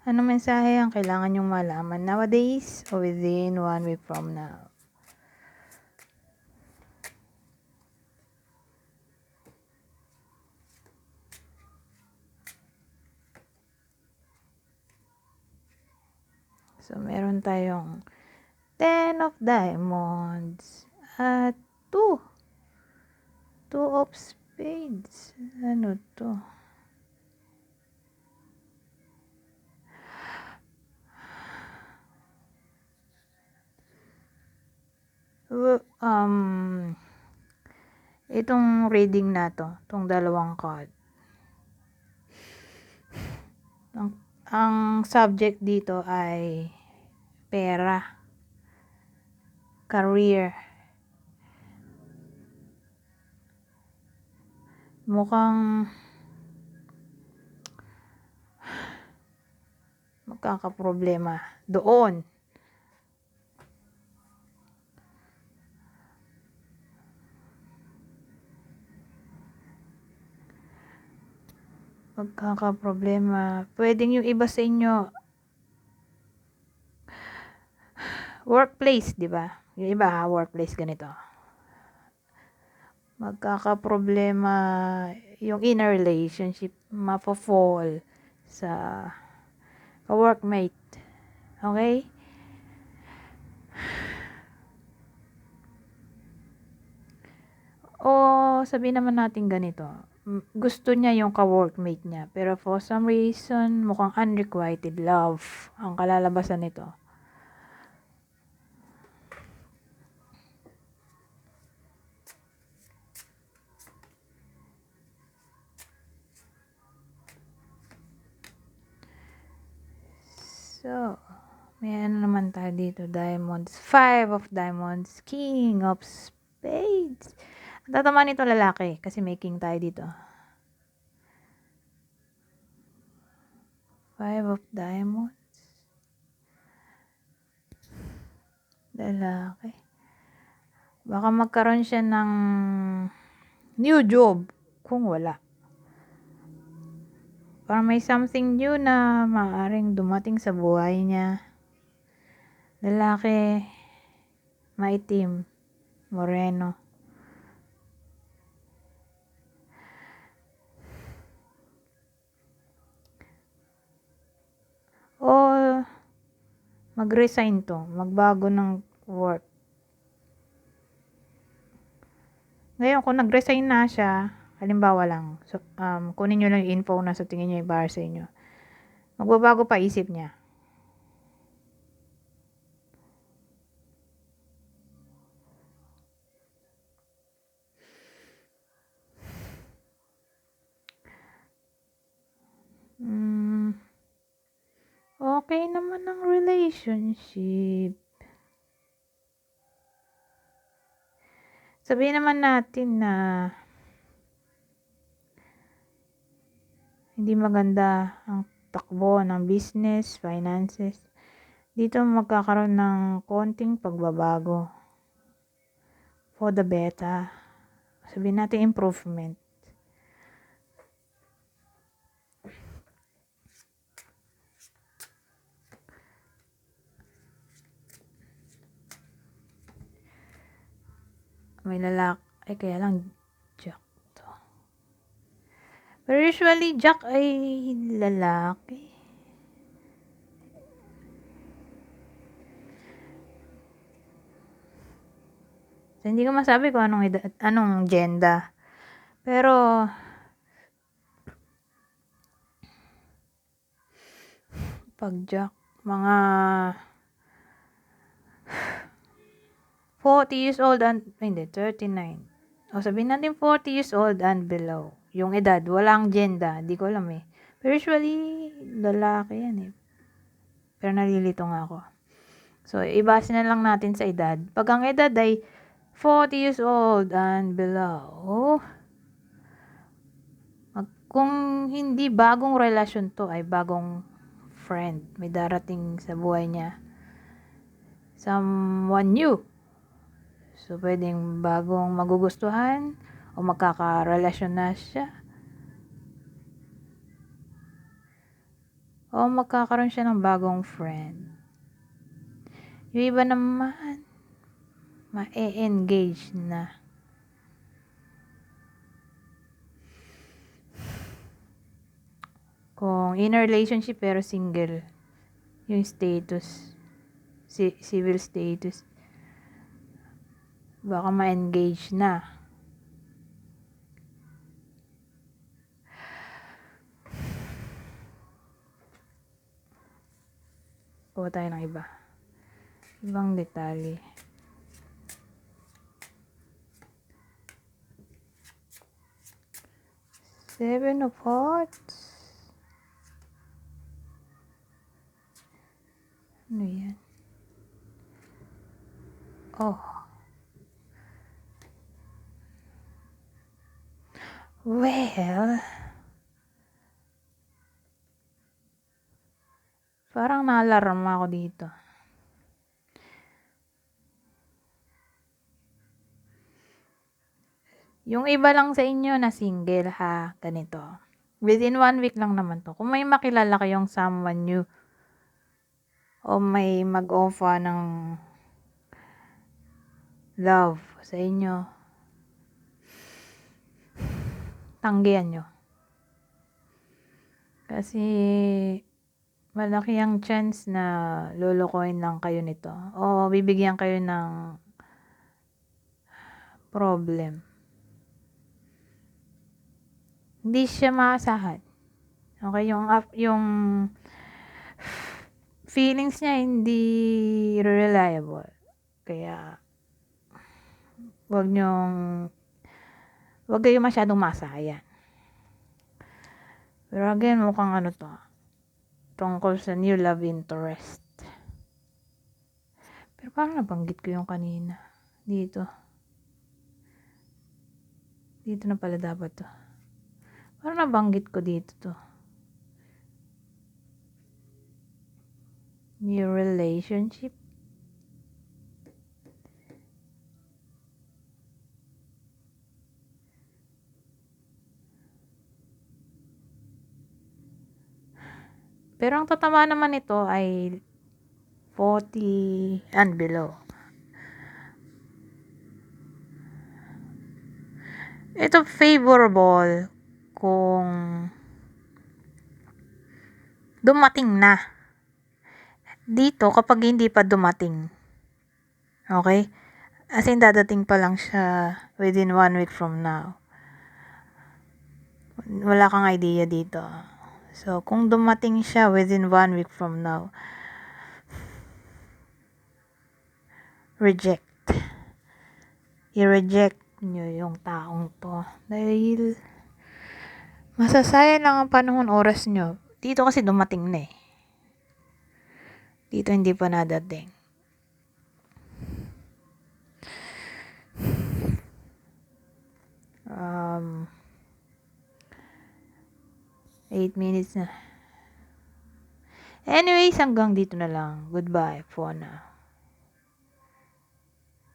Anong mensahe ang kailangan nyong malaman nowadays o within 1 week from now? So, meron tayong 10 of Diamonds at 2 of Spades. Ano to? Itong reading na to, itong dalawang card. Ang subject dito ay pera, career. Mukhang magkakaproblema doon. Pwedeng yung iba sa inyo workplace, di ba? Yung iba workplace ganito. Magkakaproblema yung inner relationship, mapofall sa workmate. Okay? O sabihin naman natin ganito, gusto niya yung ka-workmate niya, pero for some reason, mukhang unrequited love ang kalalabasan nito. So, may ano naman tayo dito, Diamonds, 5 of Diamonds, King of Spades. Ang tatama nito lalaki, kasi may king tayo dito. 5 of Diamonds. Lalaki. Baka magkaroon siya ng new job kung wala. Parang may something new na maaaring dumating sa buhay niya. Lalaki, maitim, moreno. O mag-resign to, magbago ng work. Ngayon, kung nag-resign na siya, halimbawa lang, so, kunin nyo lang yung info na sa tingin nyo yung para sa inyo. Magbabago pa isip niya. Okay naman ang relationship. Sabihin naman natin na hindi maganda ang takbo ng business, finances. Dito magkakaroon ng konting pagbabago. For the better. Sabihin natin improvement. May lalaki, kaya lang Jack to. Pero usually Jack ay lalaki. So, hindi ko masabi kung anong gender. Pero pag Jack, mga 40 years old and, hindi, 39. O sabihin natin 40 years old and below. Yung edad, walang gender, di ko alam eh. Pero usually, lalaki yan eh. Pero nalilito nga ako. So, ibase na lang natin sa edad. Pag ang edad ay 40 years old and below, kung hindi bagong relasyon to, ay bagong friend. May darating sa buhay niya. Someone new. So, pwedeng bagong magugustuhan o magkakarelasyon na siya. O magkakaroon siya ng bagong friend. Yung iba naman, ma-engage na. Kung in a relationship pero single, yung status, civil status, baka ma-engage na. Kuha tayo ng iba. Ibang detalye. Seven of Hearts. Ano yan? Oh. Well, parang naalarma ako dito. Yung iba lang sa inyo na single ha, ganito. Within 1 week lang naman to. Kung may makilala kayong someone new o may mag-offer ng love sa inyo, tanggihan nyo. Kasi malaki ang chance na lulukoyin lang kayo nito o bibigyan kayo ng problem. Hindi siya maasahan. Okay, yung feelings niya hindi reliable. Kaya wag kayo masyadong maasahan. Pero again, mukhang ano to, tungkol sa new love interest. Pero parang nabanggit ko yung kanina. Dito na pala dapat to. Parang nabanggit ko dito to. New relationship. Pero ang tatama naman nito ay 40 and below. Ito favorable kung dumating na. Dito kapag hindi pa dumating. Okay? As in dadating pa lang siya within 1 week from now. Wala kang idea dito. So, kung dumating siya within 1 week from now, reject. I-reject nyo yung taong to. Dahil masasayang lang ang panahon, oras nyo. Dito kasi dumating na eh. Dito hindi pa nadating. Um, 8 minutes na. Anyways, hanggang dito na lang. Goodbye for now.